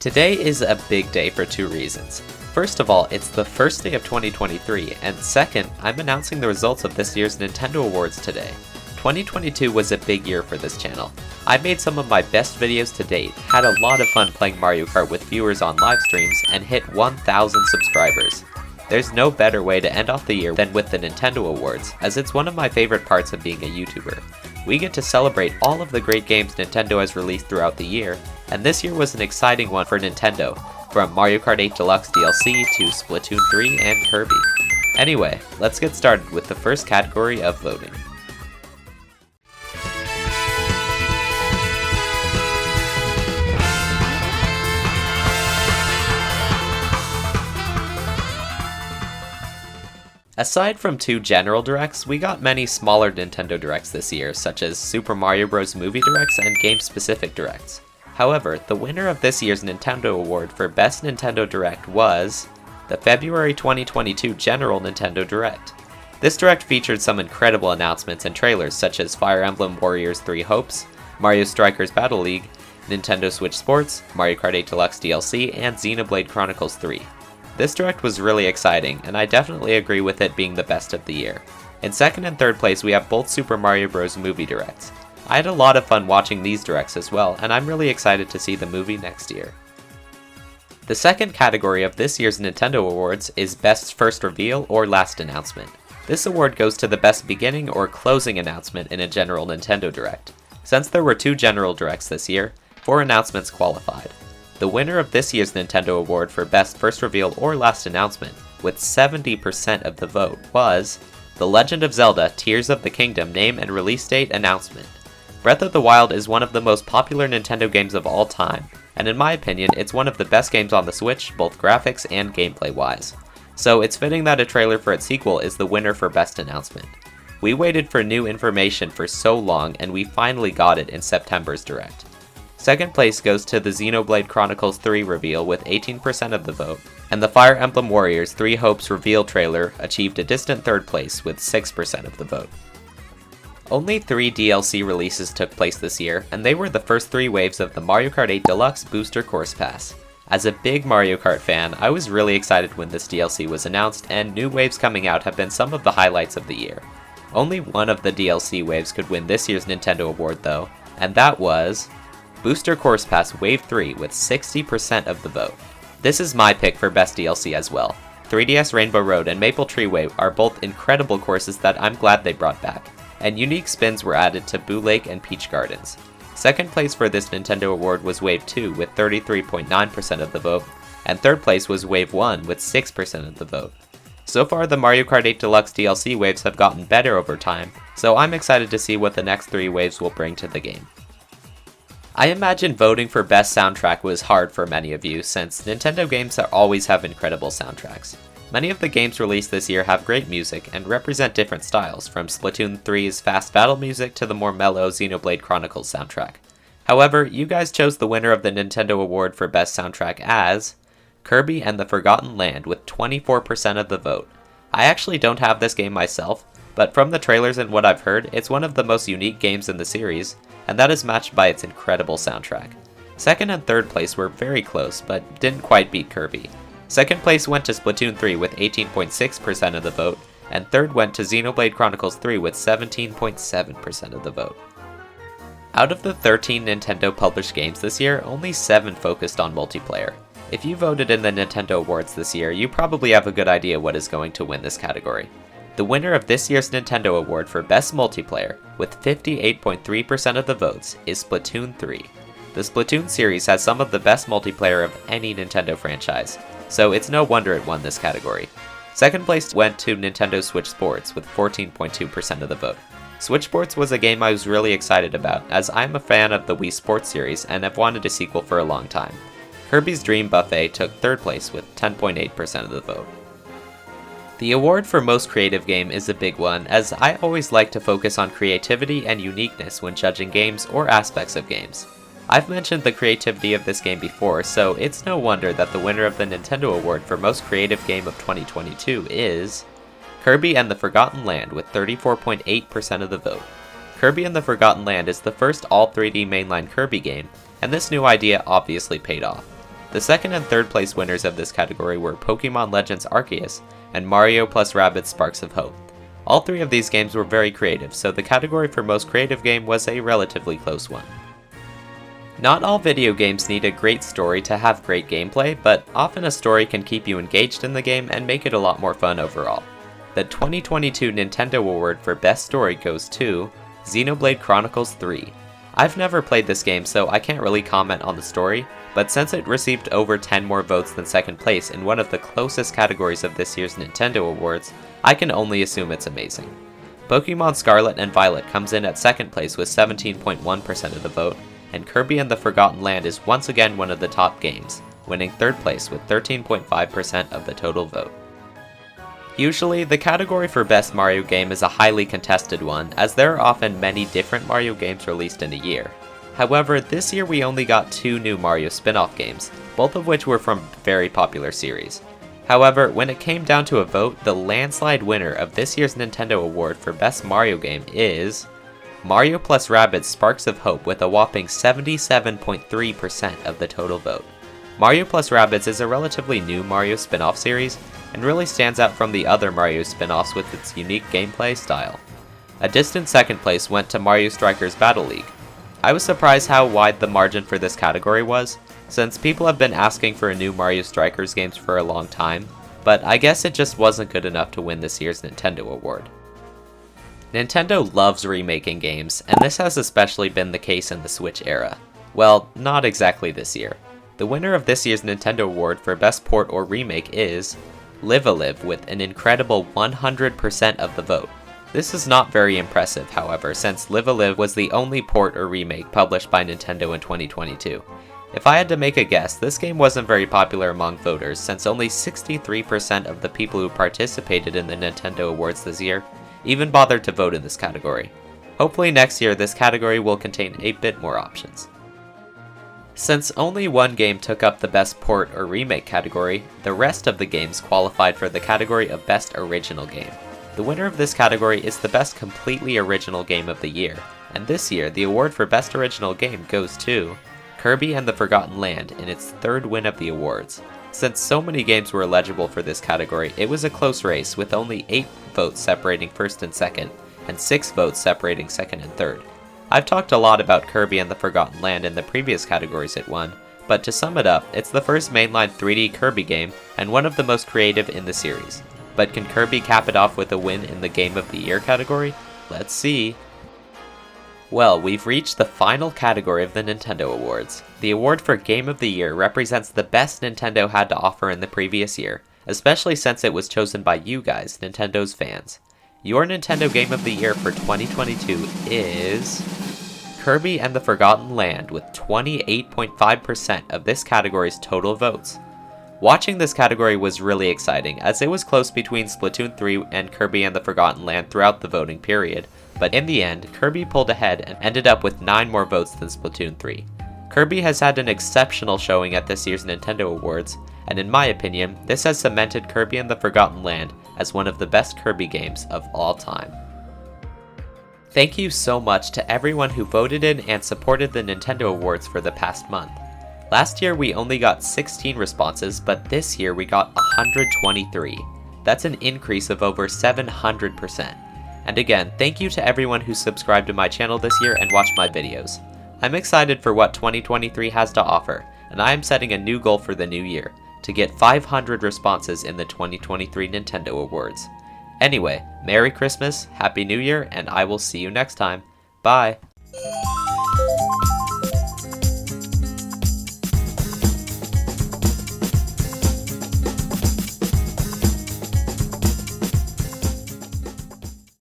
Today is a big day for two reasons. First of all, it's the first day of 2023, and second, I'm announcing the results of this year's Nintendo Awards today. 2022 was a big year for this channel. I made some of my best videos to date, had a lot of fun playing Mario Kart with viewers on live streams, and hit 1,000 subscribers. There's no better way to end off the year than with the Nintendo Awards, as it's one of my favorite parts of being a YouTuber. We get to celebrate all of the great games Nintendo has released throughout the year, and this year was an exciting one for Nintendo, from Mario Kart 8 Deluxe DLC to Splatoon 3 and Kirby. Anyway, let's get started with the first category of voting. Aside from two general directs, we got many smaller Nintendo Directs this year, such as Super Mario Bros. Movie Directs and game-specific Directs. However, the winner of this year's Nintendo Award for Best Nintendo Direct was the February 2022 General Nintendo Direct. This Direct featured some incredible announcements and trailers such as Fire Emblem Warriors 3 Hopes, Mario Strikers Battle League, Nintendo Switch Sports, Mario Kart 8 Deluxe DLC, and Xenoblade Chronicles 3. This Direct was really exciting, and I definitely agree with it being the best of the year. In second and third place, we have both Super Mario Bros. Movie Directs. I had a lot of fun watching these Directs as well, and I'm really excited to see the movie next year. The second category of this year's Nintendo Awards is Best First Reveal or Last Announcement. This award goes to the best beginning or closing announcement in a general Nintendo Direct. Since there were two general Directs this year, 4 announcements qualified. The winner of this year's Nintendo Award for Best First Reveal or Last Announcement, with 70% of the vote, was The Legend of Zelda Tears of the Kingdom Name and Release Date Announcement. Breath of the Wild is one of the most popular Nintendo games of all time, and in my opinion, it's one of the best games on the Switch, both graphics and gameplay-wise. So it's fitting that a trailer for its sequel is the winner for Best Announcement. We waited for new information for so long, and we finally got it in September's Direct. Second place goes to the Xenoblade Chronicles 3 reveal with 18% of the vote, and the Fire Emblem Warriors 3 Hopes reveal trailer achieved a distant third place with 6% of the vote. Only 3 DLC releases took place this year, and they were the first 3 waves of the Mario Kart 8 Deluxe Booster Course Pass. As a big Mario Kart fan, I was really excited when this DLC was announced, and new waves coming out have been some of the highlights of the year. Only one of the DLC waves could win this year's Nintendo Award though, and that was Booster Course Pass Wave 3 with 60% of the vote. This is my pick for best DLC as well. 3DS Rainbow Road and Maple Tree Way are both incredible courses that I'm glad they brought back, and unique spins were added to Boo Lake and Peach Gardens. Second place for this Nintendo Award was Wave 2 with 33.9% of the vote, and third place was Wave 1 with 6% of the vote. So far, the Mario Kart 8 Deluxe DLC waves have gotten better over time, so I'm excited to see what the next 3 waves will bring to the game. I imagine voting for best soundtrack was hard for many of you, since Nintendo games always have incredible soundtracks. Many of the games released this year have great music and represent different styles, from Splatoon 3's fast battle music to the more mellow Xenoblade Chronicles soundtrack. However, you guys chose the winner of the Nintendo Award for best soundtrack as Kirby and the Forgotten Land with 24% of the vote. I actually don't have this game myself, but from the trailers and what I've heard, it's one of the most unique games in the series, and that is matched by its incredible soundtrack. Second and third place were very close, but didn't quite beat Kirby. Second place went to Splatoon 3 with 18.6% of the vote, and third went to Xenoblade Chronicles 3 with 17.7% of the vote. Out of the 13 Nintendo published games this year, only 7 focused on multiplayer. If you voted in the Nintendo Awards this year, you probably have a good idea what is going to win this category. The winner of this year's Nintendo Award for Best Multiplayer, with 58.3% of the votes, is Splatoon 3. The Splatoon series has some of the best multiplayer of any Nintendo franchise, so it's no wonder it won this category. Second place went to Nintendo Switch Sports with 14.2% of the vote. Switch Sports was a game I was really excited about, as I'm a fan of the Wii Sports series and have wanted a sequel for a long time. Kirby's Dream Buffet took third place with 10.8% of the vote. The award for Most Creative Game is a big one, as I always like to focus on creativity and uniqueness when judging games or aspects of games. I've mentioned the creativity of this game before, so it's no wonder that the winner of the Nintendo Award for Most Creative Game of 2022 is Kirby and the Forgotten Land with 34.8% of the vote. Kirby and the Forgotten Land is the first all 3D mainline Kirby game, and this new idea obviously paid off. The second and third place winners of this category were Pokemon Legends Arceus and Mario + Rabbids Sparks of Hope. All three of these games were very creative, so the category for most creative game was a relatively close one. Not all video games need a great story to have great gameplay, but often a story can keep you engaged in the game and make it a lot more fun overall. The 2022 Nintendo Award for Best Story goes to Xenoblade Chronicles 3. I've never played this game, so I can't really comment on the story, but since it received over 10 more votes than second place in one of the closest categories of this year's Nintendo Awards, I can only assume it's amazing. Pokemon Scarlet and Violet comes in at second place with 17.1% of the vote, and Kirby and the Forgotten Land is once again one of the top games, winning third place with 13.5% of the total vote. Usually, the category for Best Mario Game is a highly contested one, as there are often many different Mario games released in a year. However, this year we only got 2 new Mario spin-off games, both of which were from very popular series. However, when it came down to a vote, the landslide winner of this year's Nintendo Award for Best Mario Game is Mario + Rabbids Sparks of Hope with a whopping 77.3% of the total vote. Mario + Rabbids is a relatively new Mario spin-off series, and really stands out from the other Mario spin-offs with its unique gameplay style. A distant second place went to Mario Strikers Battle League. I was surprised how wide the margin for this category was, since people have been asking for a new Mario Strikers games for a long time, but I guess it just wasn't good enough to win this year's Nintendo Award. Nintendo loves remaking games, and this has especially been the case in the Switch era. Well, not exactly this year. The winner of this year's Nintendo Award for Best Port or Remake is Live a Live with an incredible 100% of the vote. This is not very impressive, however, since Live a Live was the only port or remake published by Nintendo in 2022. If I had to make a guess, this game wasn't very popular among voters, since only 63% of the people who participated in the Nintendo Awards this year even bothered to vote in this category. Hopefully next year this category will contain a bit more options. Since only one game took up the Best Port or Remake category, the rest of the games qualified for the category of Best Original Game. The winner of this category is the Best Completely Original Game of the year, and this year the award for Best Original Game goes to Kirby and the Forgotten Land in its third win of the awards. Since so many games were eligible for this category, it was a close race with only 8 votes separating first and second, and 6 votes separating second and third. I've talked a lot about Kirby and the Forgotten Land in the previous categories it won, but to sum it up, it's the first mainline 3D Kirby game and one of the most creative in the series. But can Kirby cap it off with a win in the Game of the Year category? Let's see. Well, we've reached the final category of the Nintendo Awards. The award for Game of the Year represents the best Nintendo had to offer in the previous year, especially since it was chosen by you guys, Nintendo's fans. Your Nintendo Game of the Year for 2022 is Kirby and the Forgotten Land with 28.5% of this category's total votes. Watching this category was really exciting, as it was close between Splatoon 3 and Kirby and the Forgotten Land throughout the voting period, but in the end, Kirby pulled ahead and ended up with 9 more votes than Splatoon 3. Kirby has had an exceptional showing at this year's Nintendo Awards, and in my opinion, this has cemented Kirby and the Forgotten Land as one of the best Kirby games of all time. Thank you so much to everyone who voted in and supported the Nintendo Awards for the past month. Last year we only got 16 responses, but this year we got 123. That's an increase of over 700%. And again, thank you to everyone who subscribed to my channel this year and watched my videos. I'm excited for what 2023 has to offer, and I am setting a new goal for the new year, to get 500 responses in the 2023 Nintendo Awards. Anyway, Merry Christmas, Happy New Year, and I will see you next time. Bye!